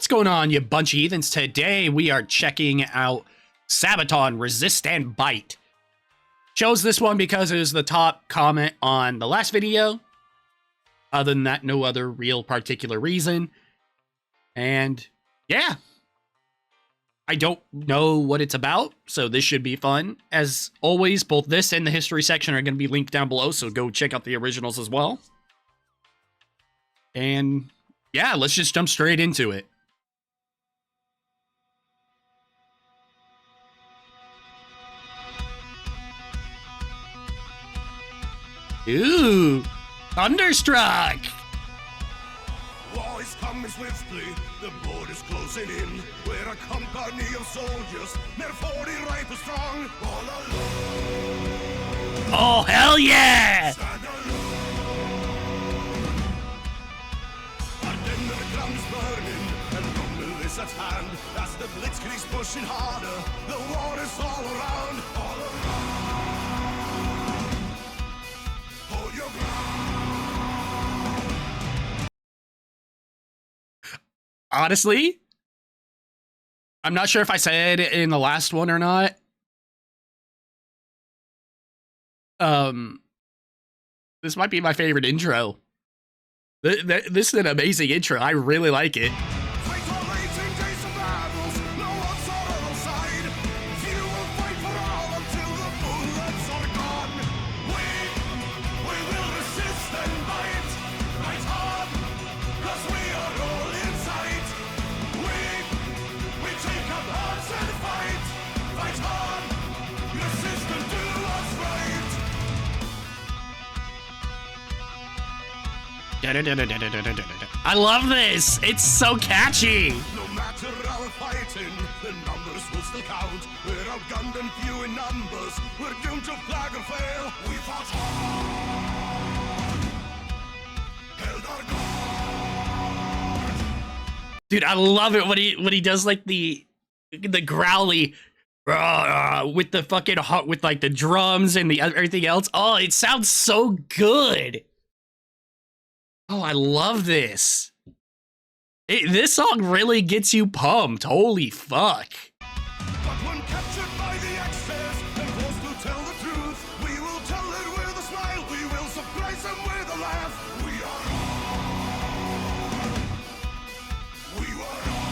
What's going on, you bunch of heathens? Today we are checking out Sabaton Resist and Bite. Chose this one because it was the top comment on the last video. Other than that, no other real particular reason. And yeah, I don't know what it's about, so this should be fun. As always, both this and the history section are going to be linked down below, so go check out the originals as well. And yeah, let's just jump straight into it. Ooh, Thunderstruck! War is coming swiftly, the border's closing in. We're a company of soldiers, near 40 rifles strong, all alone. Oh, hell yeah! Stand alone. Ardennes, the ground's burning, and rumble is at hand. As the blitzkrieg's pushing harder, the war is all around, all around. Hold your ground. Honestly, I'm not sure if I said it in the last one or not. This might be my favorite intro. This is an amazing intro. I really like it. I love this. It's so catchy. No matter our fighting, the numbers will still count. We're outgunned and few in numbers. We're doomed to flag or fail. We fought hard, held our ground. Dude, I love it when he does like the growly with the fucking with like the drums and the everything else. Oh, it sounds so good. Oh, I love this. This song really gets you pumped. Holy fuck. But when captured by the excess and forced to tell the truth, we will tell it with a smile. We will surprise them with a laugh. We are on. We were on.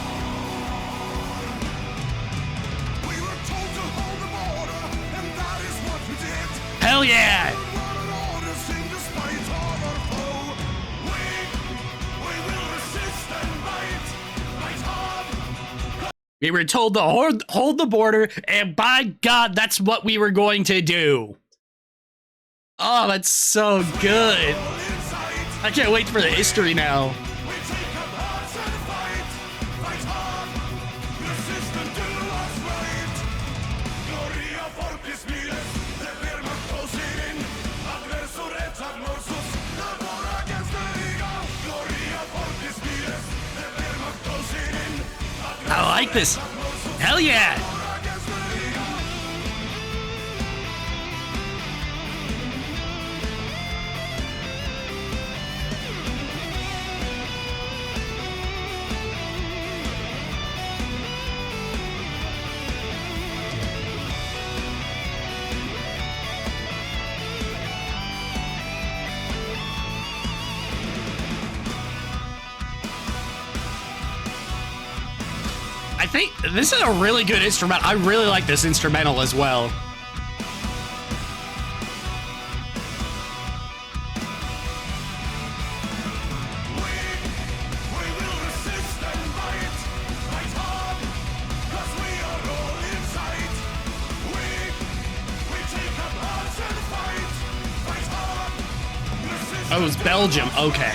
We were told to hold the border, and that is what we did. Hell yeah. We were told to hold the border, and by God, that's what we were going to do. Oh, that's so good. I can't wait for the history now. I like this. Hell yeah. I think this is a really good instrument. I really like this instrumental as well. Oh, it was Belgium. Okay.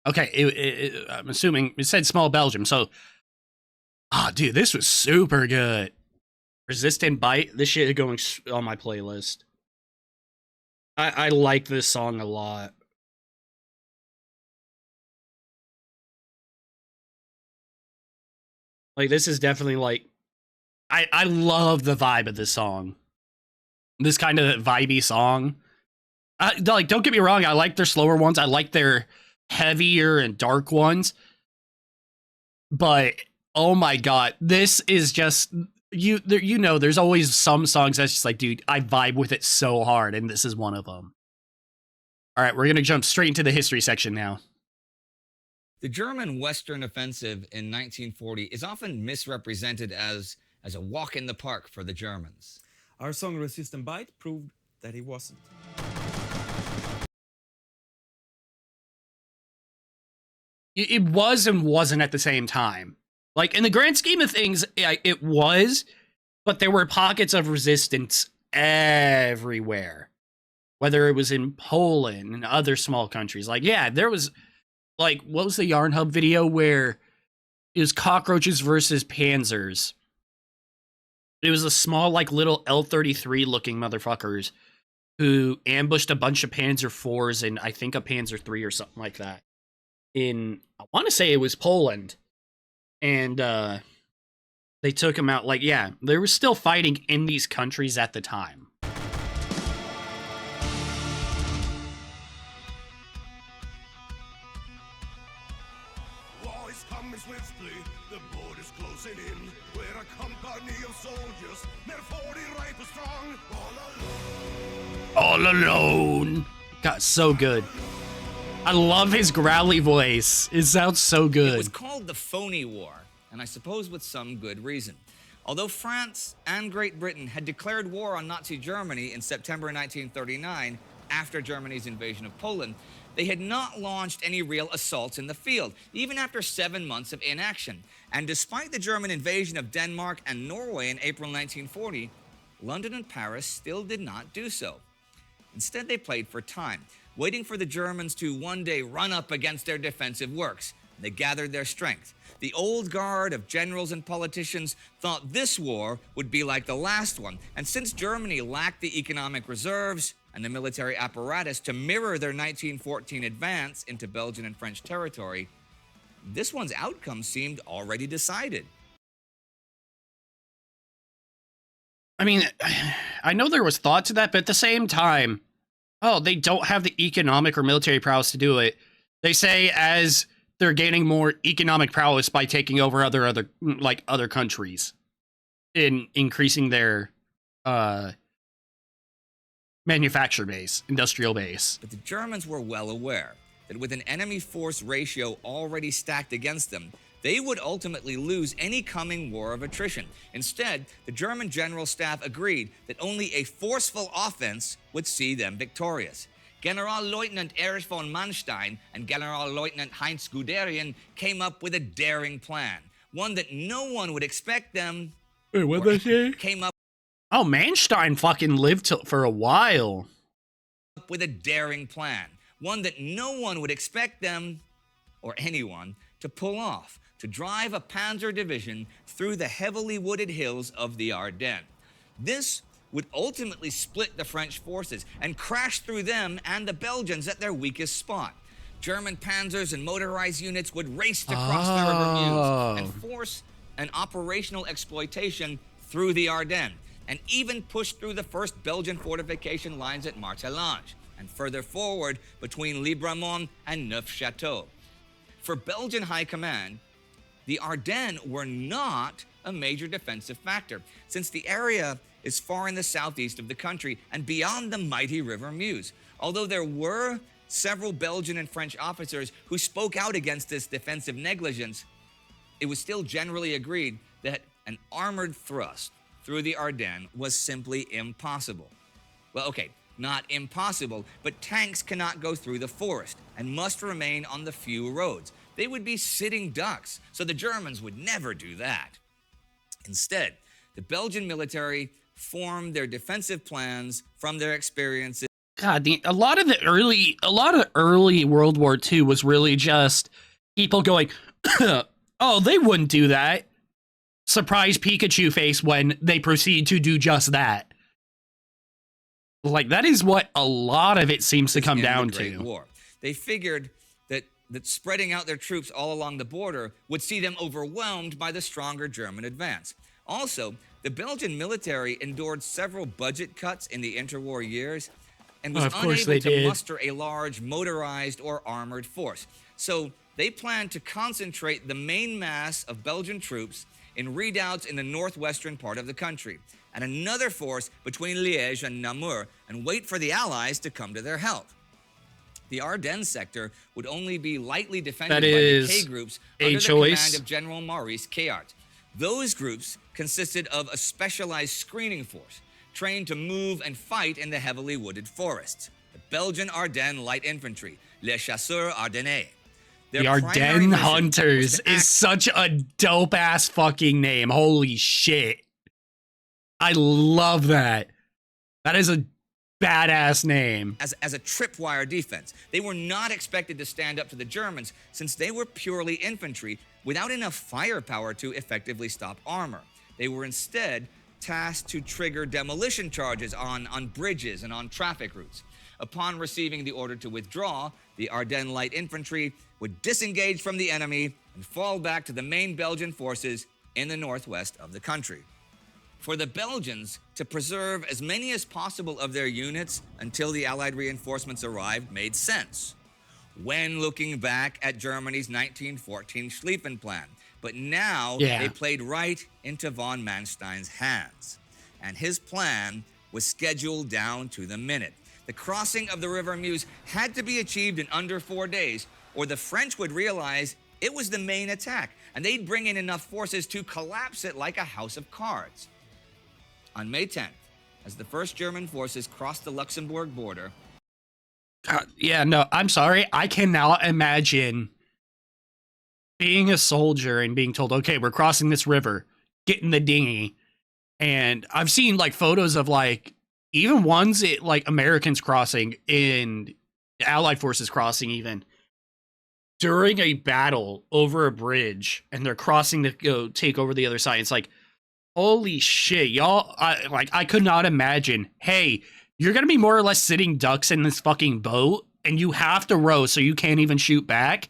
Okay, I'm assuming it said small Belgium, so... Ah, dude, this was super good. Resist and Bite, this shit is going on my playlist. I like this song a lot. Like, this is definitely, like... I love the vibe of this song. this kind of vibey song. Like, don't get me wrong, I like their slower ones. I like their heavier and dark ones. But oh my god, this is just you know, there's always some songs that's just like, dude, I vibe with it so hard, and this is one of them. All right, we're gonna jump straight into the history section now. The German Western Offensive in 1940 is often misrepresented as a walk in the park for the Germans. Our song Resist and Bite proved that it wasn't. It was and wasn't at the same time. Like, in the grand scheme of things, it was, but there were pockets of resistance everywhere. Whether it was in Poland and other small countries. Like, yeah, there was, like, what was the Yarn Hub video where it was cockroaches versus panzers? It was a small, like, little L-33 looking motherfuckers who ambushed a bunch of Panzer IVs and I think a Panzer III or something like that. I want to say it was Poland. And they took them out. Like, yeah, they were still fighting in these countries at the time. War is coming swiftly, the border's closing in. We're a company of soldiers, they're 40 rifles strong, all alone. All alone. God, so good. I love his growly voice. It sounds so good. It was called the Phony War, and I suppose with some good reason. Although France and Great Britain had declared war on Nazi Germany in September 1939, after Germany's invasion of Poland, they had not launched any real assaults in the field, even after 7 months of inaction. And despite the German invasion of Denmark and Norway in April 1940, London and Paris still did not do so. Instead, they played for time, waiting for the Germans to one day run up against their defensive works. They gathered their strength. The old guard of generals and politicians thought this war would be like the last one, and since Germany lacked the economic reserves and the military apparatus to mirror their 1914 advance into Belgian and French territory, this one's outcome seemed already decided. I mean, I know there was thought to that, but at the same time, oh, they don't have the economic or military prowess to do it. They say as they're gaining more economic prowess by taking over other countries in increasing their manufacture base, industrial base. But the Germans were well aware that with an enemy force ratio already stacked against them, they would ultimately lose any coming war of attrition. Instead, the German General Staff agreed that only a forceful offense would see them victorious. Generalleutnant Erich von Manstein and Generalleutnant Heinz Guderian came up with a daring plan, one that no one would expect them. Wait, what did they say? Came up Oh, Manstein fucking lived for a while. with a daring plan, one that no one would expect them, or anyone, to pull off, to drive a panzer division through the heavily wooded hills of the Ardennes. This would ultimately split the French forces and crash through them and the Belgians at their weakest spot. German panzers and motorized units would race to cross the River Meuse and force an operational exploitation through the Ardennes, and even push through the first Belgian fortification lines at Martelange, and further forward between Libramont and Neufchâteau. For Belgian High Command, the Ardennes were not a major defensive factor, since the area is far in the southeast of the country and beyond the mighty River Meuse. Although there were several Belgian and French officers who spoke out against this defensive negligence, it was still generally agreed that an armored thrust through the Ardennes was simply impossible. Well, okay, not impossible, but tanks cannot go through the forest and must remain on the few roads. They would be sitting ducks, so the Germans would never do that. Instead, the Belgian military formed their defensive plans from their experiences. God, a lot of early World War II was really just people going, oh, they wouldn't do that. Surprise Pikachu face when they proceed to do just that. Like, that is what a lot of it seems to come down to. War. They figured that spreading out their troops all along the border would see them overwhelmed by the stronger German advance. Also, The Belgian military endured several budget cuts in the interwar years and was Of course unable they to did. muster a large motorized or armored force. So they planned to concentrate the main mass of Belgian troops in redoubts in the northwestern part of the country, and another force between Liège and Namur, and wait for the Allies to come to their help. The Ardennes sector would only be lightly defended That by the is K groups a under the choice. command of General Maurice Kéart. Those groups consisted of a specialized screening force trained to move and fight in the heavily wooded forests. The Belgian Ardennes Light Infantry, les Chasseurs Ardennais. Their The primary Ardennes mission Hunters was to is act such a dope ass fucking name. Holy shit. I love that. That is a badass name. as a tripwire defense. They were not expected to stand up to the Germans since they were purely infantry without enough firepower to effectively stop armor. They were instead tasked to trigger demolition charges on bridges and on traffic routes. Upon receiving the order to withdraw, the Ardennes Light Infantry would disengage from the enemy and fall back to the main Belgian forces in the northwest of the country. For the Belgians to preserve as many as possible of their units until the Allied reinforcements arrived made sense when looking back at Germany's 1914 Schlieffen Plan. But now they played right into von Manstein's hands, and his plan was scheduled down to the minute. The crossing of the River Meuse had to be achieved in under 4 days, or the French would realize it was the main attack, and they'd bring in enough forces to collapse it like a house of cards. On May 10th, as the first German forces crossed the Luxembourg border. I'm sorry. I cannot imagine being a soldier and being told, okay, we're crossing this river, get in the dinghy. And I've seen like photos of like even ones like Americans crossing and Allied forces crossing even during a battle over a bridge, and they're crossing to go take over the other side. It's like, holy shit, y'all. I could not imagine, hey, you're going to be more or less sitting ducks in this fucking boat and you have to row so you can't even shoot back.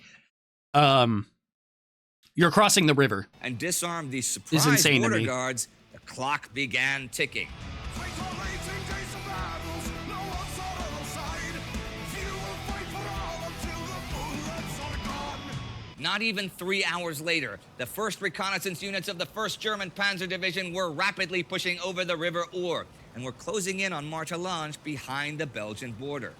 You're crossing the river. And disarmed the surprise insane to border me. guards, the clock began ticking. Not even 3 hours later, the first reconnaissance units of the 1st German Panzer Division were rapidly pushing over the River Our and were closing in on Martelange behind the Belgian border.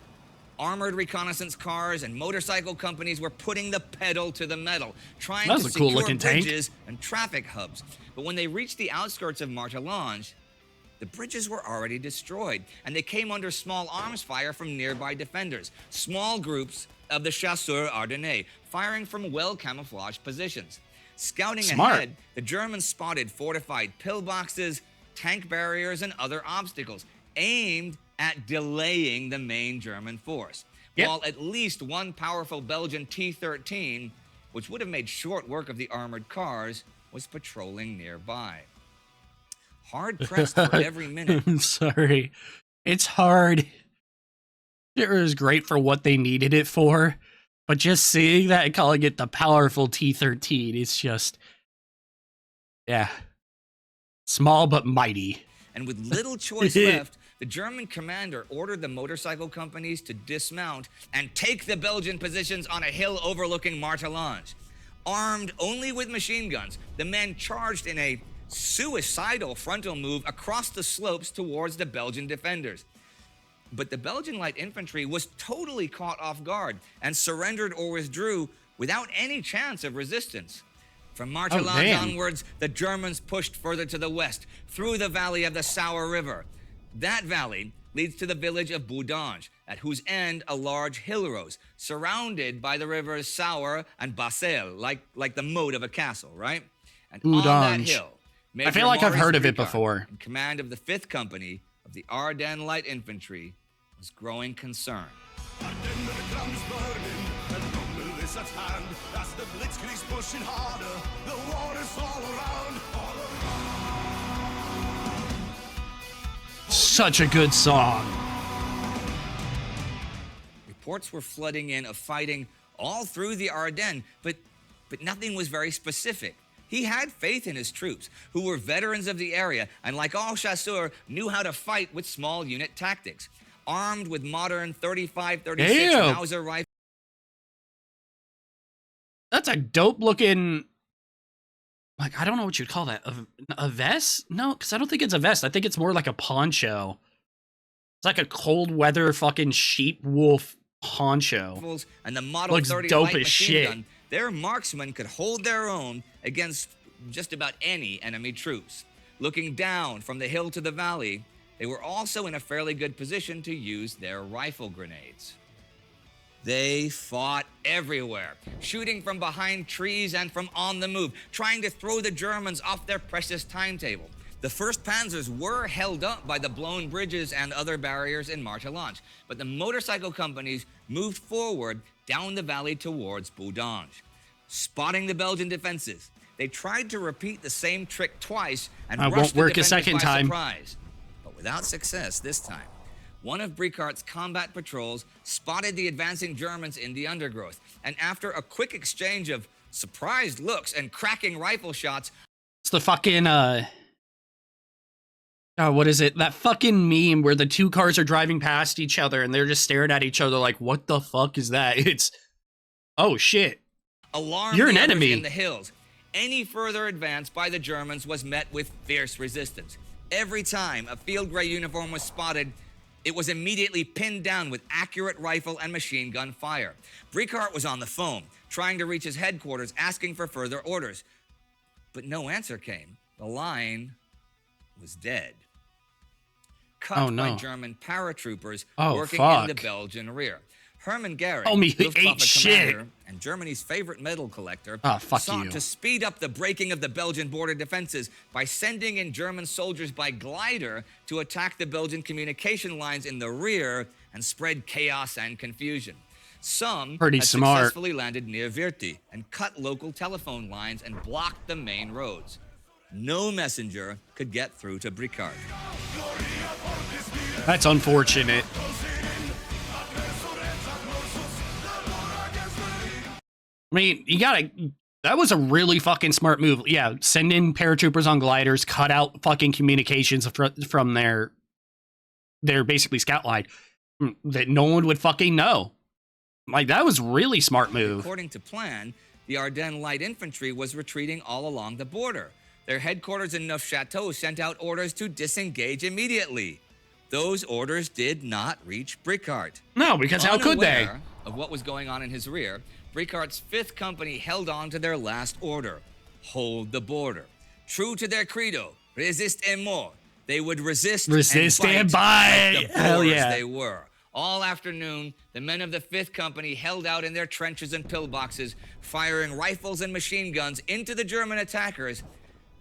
Armored reconnaissance cars and motorcycle companies were putting the pedal to the metal, trying to secure bridges and traffic hubs. But when they reached the outskirts of Martelange, the bridges were already destroyed, and they came under small arms fire from nearby defenders, small groups of the Chasseurs Ardennais, firing from well-camouflaged positions. Scouting ahead, the Germans spotted fortified pillboxes, tank barriers, and other obstacles, aimed at delaying the main German force. While at least one powerful Belgian T-13, which would have made short work of the armored cars, was patrolling nearby. Hard pressed for every minute. I'm sorry. It's hard. It was great for what they needed it for, but just seeing that and calling it the powerful T-13 is just, small but mighty. And with little choice left, the German commander ordered the motorcycle companies to dismount and take the Belgian positions on a hill overlooking Martelange. Armed only with machine guns, the men charged in a suicidal frontal move across the slopes towards the Belgian defenders. But the Belgian light infantry was totally caught off guard and surrendered or withdrew without any chance of resistance. From Martelange onwards, the Germans pushed further to the west, through the valley of the Sauer River. That valley leads to the village of Boudange, at whose end a large hill rose, surrounded by the rivers Sauer and Bassel, like the moat of a castle, right? And Boudange. on that hill, Major I feel like I've Maurice heard of it Ricard, before. in command of the 5th Company of the Ardennes Light Infantry, was growing concerned. Such a good song. Reports were flooding in of fighting all through the Ardennes, but nothing was very specific. He had faith in his troops, who were veterans of the area and, like all chasseurs, knew how to fight with small unit tactics. Armed with modern 35, 36 Mauser rifles. That's a dope looking, like, I don't know what you'd call that. A vest? No, because I don't think it's a vest. I think it's more like a poncho. It's like a cold weather fucking sheep wolf poncho. And the Model Looks 30 dope light as machine shit. gun, their marksmen could hold their own against just about any enemy troops. Looking down from the hill to the valley, they were also in a fairly good position to use their rifle grenades. They fought everywhere, shooting from behind trees and from on the move, trying to throw the Germans off their precious timetable. The first panzers were held up by the blown bridges and other barriers in Martelange, but the motorcycle companies moved forward down the valley towards Boudange. Spotting the Belgian defenses, they tried to repeat the same trick twice and rushed the defenders by surprise, but without success this time. One of Bricart's combat patrols spotted the advancing Germans in the undergrowth, and after a quick exchange of surprised looks and cracking rifle shots... It's the fucking, oh, what is it? That fucking meme where the two cars are driving past each other and they're just staring at each other like, what the fuck is that? It's, oh shit. Alarmed You're an the others enemy. in the hills. Any further advance by the Germans was met with fierce resistance. Every time a field gray uniform was spotted, it was immediately pinned down with accurate rifle and machine gun fire. Bricart was on the phone, trying to reach his headquarters, asking for further orders. But no answer came. The line was dead. Cut by German paratroopers working in the Belgian rear. Hermann Goering, Luftwaffe commander and Germany's favorite medal collector, sought to speed up the breaking of the Belgian border defenses by sending in German soldiers by glider to attack the Belgian communication lines in the rear and spread chaos and confusion. Some had successfully landed near Virti and cut local telephone lines and blocked the main roads. No messenger could get through to Bricart. That's unfortunate. I mean, you gotta, that was a really fucking smart move. Yeah, send in paratroopers on gliders, cut out fucking communications from their basically scout line that no one would fucking know. Like, that was really smart move. According to plan, the Ardennes Light Infantry was retreating all along the border. Their headquarters in Neufchâteau sent out orders to disengage immediately. Those orders did not reach Bricart. No, because how could they? Unaware of what was going on in his rear, Bricart's 5th Company held on to their last order: hold the border. True to their credo, resist et mort, they would resist and bite. Like the Hell boars yeah. they were. All afternoon, the men of the 5th Company held out in their trenches and pillboxes, firing rifles and machine guns into the German attackers,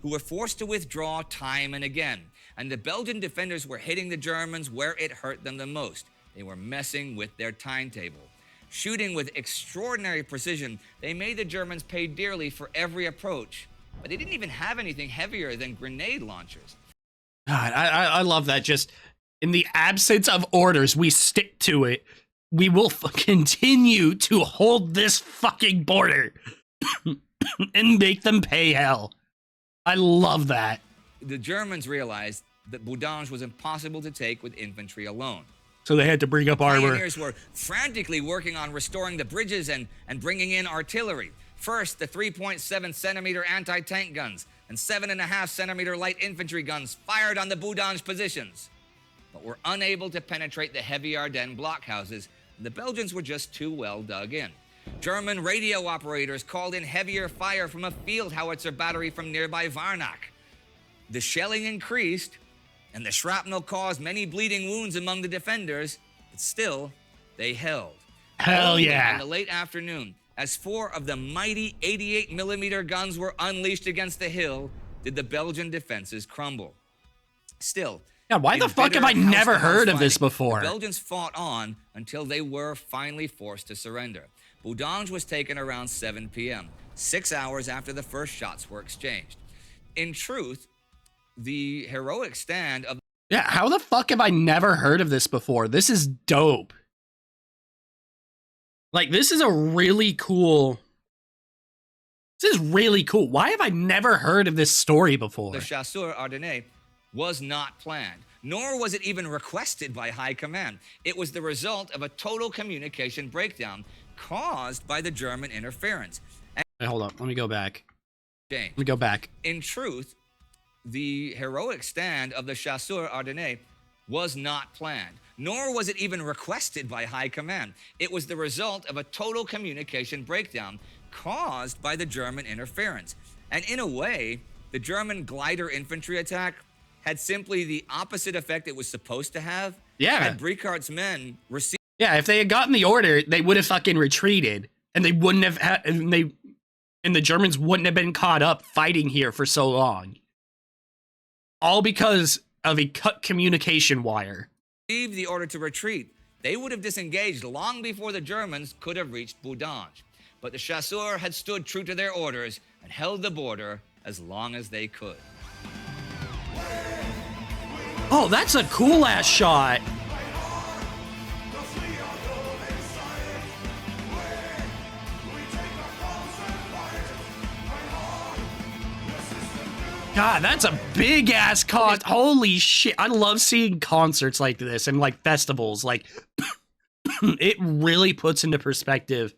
who were forced to withdraw time and again. And the Belgian defenders were hitting the Germans where it hurt them the most. They were messing with their timetable. Shooting with extraordinary precision, they made the Germans pay dearly for every approach, but they didn't even have anything heavier than grenade launchers. God, I love that. Just in the absence of orders, we stick to it. We will continue to hold this fucking border and make them pay hell. I love that. The Germans realized that Boudange was impossible to take with infantry alone. So they had to bring up armor. Pioneers were frantically working on restoring the bridges and bringing in artillery. First, the 3.7 centimeter anti-tank guns and 7.5 centimeter light infantry guns fired on the Boudange positions, but were unable to penetrate the heavy Ardennes blockhouses. The Belgians were just too well dug in. German radio operators called in heavier fire from a field howitzer battery from nearby Varnac. The shelling increased, and the shrapnel caused many bleeding wounds among the defenders, but still, they held. Hell yeah. In the late afternoon, as 4 of the mighty 88mm guns were unleashed against the hill, did the Belgian defenses crumble. Still, yeah, why the fuck have I never heard of this before? The Belgians fought on until they were finally forced to surrender. Boudange was taken around 7 p.m., 6 hours after the first shots were exchanged. In truth, the heroic stand of... Yeah, how the fuck have I never heard of this before? This is dope. Like, this is a really cool This is really cool. Why have I never heard of this story before? The Chasseurs Ardennais was not planned, nor was it even requested by high command. It was the result of a total communication breakdown caused by the German interference. Wait, hold on. Let me go back. James, Let me go back. in truth, the heroic stand of the Chasseurs Ardennais was not planned, nor was it even requested by high command. It was the result of a total communication breakdown caused by the German interference. And in a way, the German glider infantry attack had simply the opposite effect it was supposed to have. Yeah. Had Bricart's men received Yeah, if they had gotten the order, they would have fucking retreated, and they wouldn't have had, and the Germans wouldn't have been caught up fighting here for so long. All because of a cut communication wire. the order to retreat, they would have disengaged long before the Germans could have reached Boudange. But the Chasseurs had stood true to their orders and held the border as long as they could. Oh, that's a cool ass shot. God, that's a big ass concert. Holy shit. I love seeing concerts like this and like festivals. Like, it really puts into perspective,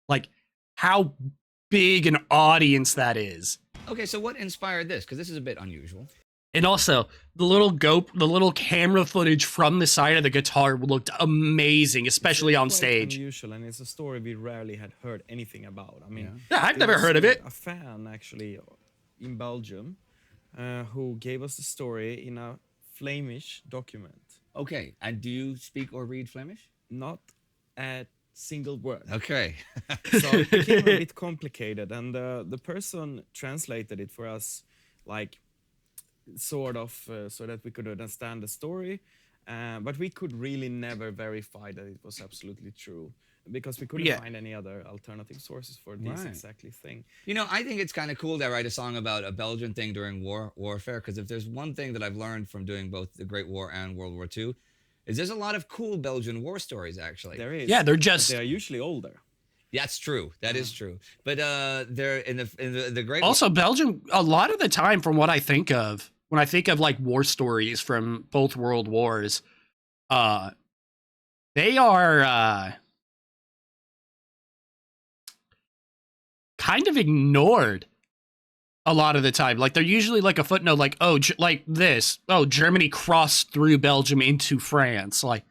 like, how big an audience that is. Okay, so what inspired this? Because this is a bit unusual. And also, the little camera footage from the side of the guitar looked amazing, especially on Quite stage. unusual, and it's a story we rarely had heard anything about. I mean, Yeah, I've there never was heard of it. A fan actually in Belgium who gave us the story in a Flemish document. Okay, and do you speak or read Flemish? Not a single word. Okay. So it became a bit complicated, and the person translated it for us, like, sort of, so that we could understand the story. But we could really never verify that it was absolutely true, because we couldn't find any other alternative sources for this Right. exactly thing. You know, I think it's kind of cool to write a song about a Belgian thing during warfare, because if there's one thing that I've learned from doing both the Great War and World War II, is there's a lot of cool Belgian war stories, actually. There is. Yeah, they're but just they are usually older. That's true. That is true. But they're in the Great also Belgium. A lot of the time, from what I think of, when I think of like war stories from both world wars, they are kind of ignored a lot of the time. Like, they're usually like a footnote, like, oh, like this. Oh, Germany crossed through Belgium into France. Like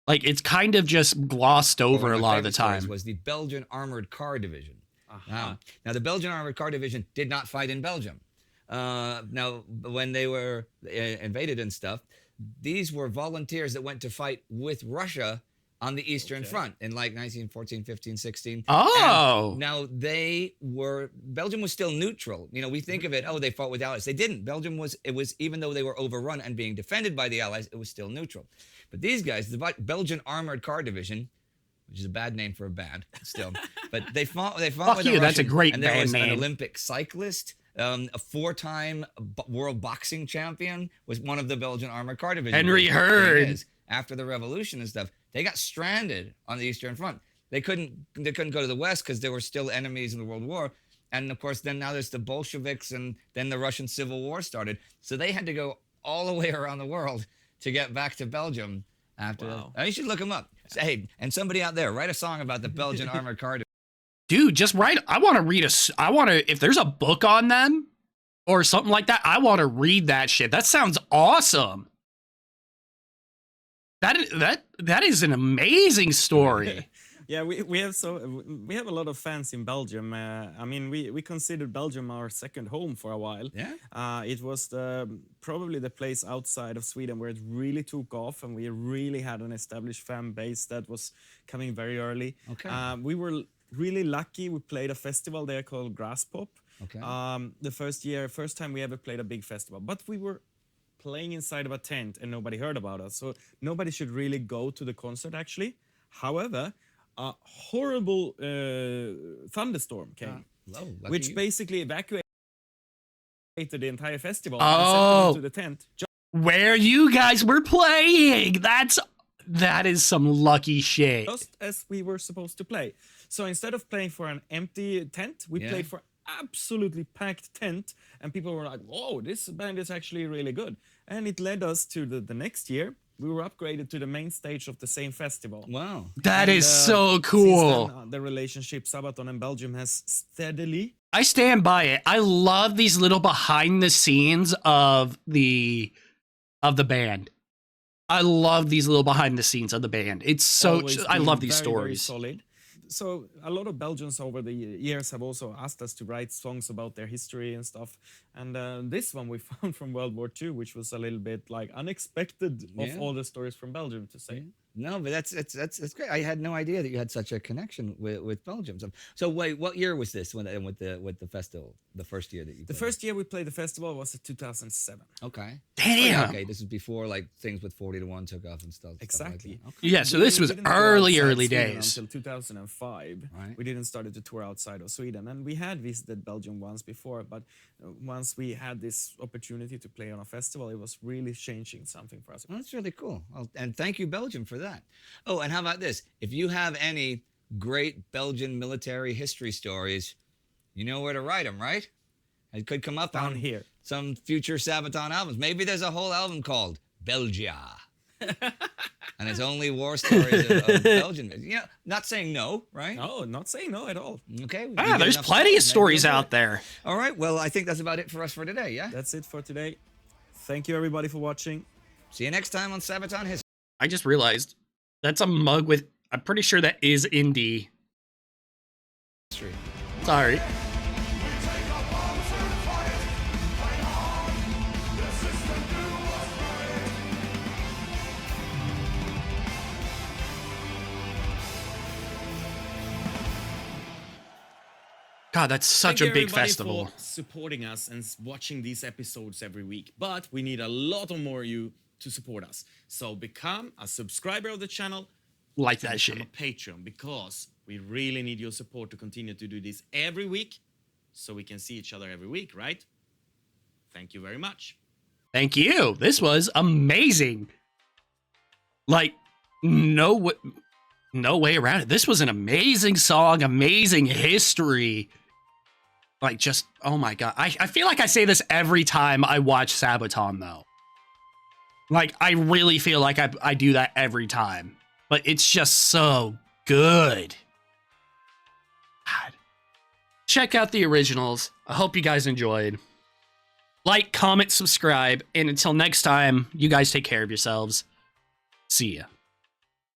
it's kind of just glossed over One a my lot of the favorite stories time. was the Belgian Armored Car Division. Aha. Now, the Belgian Armored Car Division did not fight in Belgium. Now, when they were invaded and stuff, these were volunteers that went to fight with Russia on the Eastern Front in like 1914, 15, 16. Oh. And now Belgium was still neutral. You know, we think of it, oh, they fought with Allies. They didn't. Belgium was, even though they were overrun and being defended by the Allies, it was still neutral. But these guys, the Belgian Armored Car Division, which is a bad name for a band, still, but they fought Fuck with the you, that's a Russians, great and there band was an name. Olympic cyclist, a 4-time world boxing champion, was one of the Belgian Armored Car Division. Henry Thing Hurd. is, after the revolution and stuff, they got stranded on the Eastern Front. They couldn't go to the West because there were still enemies in the World War. And of course, then now there's the Bolsheviks, and then the Russian Civil War started. So they had to go all the way around the world to get back to Belgium after Wow. that. You should look them up. Say, hey, and somebody out there, write a song about the Belgian Armored Car Division. Dude, just write. I want to read if there's a book on them or something like that, I want to read that shit. That sounds awesome. That is an amazing story. Yeah, we have a lot of fans in Belgium. I mean, we considered Belgium our second home for a while. Yeah. It was probably the place outside of Sweden where it really took off, and we really had an established fan base that was coming very early. Okay. We were really lucky. We played a festival there called Grass Pop. Okay. The first time we ever played a big festival, but we were playing inside of a tent and nobody heard about us. So nobody should really go to the concert, actually. However, a horrible thunderstorm came, Lucky which you. basically evacuated the entire festival Oh. and sent them into the tent. Where you guys were playing. That is some lucky shit. Just as we were supposed to play. So instead of playing for an empty tent, we played for absolutely packed tent, and people were like, whoa, this band is actually really good. And it led us to the next year. We were upgraded to the main stage of the same festival. Wow. That is so Since cool. then, the relationship Sabaton and Belgium has steadily. I stand by it. I love these little behind the scenes of the band. I love these little behind the scenes of the band. It's so Always I been love these very, stories. Very solid. So a lot of Belgians over the years have also asked us to write songs about their history and stuff. And this one we found from World War II, which was a little bit like unexpected of all the stories from Belgium to say. No, but that's great. I had no idea that you had such a connection with Belgium. So wait, what year was this with the festival? The first year that you played? The first year we played the festival was 2007. Okay. Damn. Okay, this is before like things with 40 to 1 took off and stuff. Exactly. Stuff like that. Okay. Yeah, so this was didn't go outside early Sweden days. until 2005. Right. We didn't start to tour outside of Sweden, and we had visited Belgium once before. But once we had this opportunity to play on a festival, it was really changing something for us. Well, that's really cool. Well, and thank you, Belgium, for that. Oh, and how about this? If you have any great Belgian military history stories, you know where to write them, right? It could come up Down on here. some future Sabaton albums. Maybe there's a whole album called Belgia. And it's only war stories of Belgium. You know, not saying no, right? No, not saying no at all. Okay. There's plenty of stories out there. All right. Well, I think that's about it for us for today, yeah? That's it for today. Thank you, everybody, for watching. See you next time on Sabaton History. I just realized that's a mug with, I'm pretty sure that is indie. Sorry. God, that's such Thank a you, big everybody, festival. for supporting us and watching these episodes every week. But we need a lot of more of you to support us. So become a subscriber of the channel. Like that shit. Become a Patreon, because we really need your support to continue to do this every week, so we can see each other every week, right? Thank you very much. Thank you. This was amazing. Like, no way around it. This was an amazing song, amazing history. Like, just, oh my God. I feel like I say this every time I watch Sabaton, though. Like, I really feel like I do that every time. But it's just so good. God. Check out the originals. I hope you guys enjoyed. Like, comment, subscribe, and until next time, you guys take care of yourselves. See ya.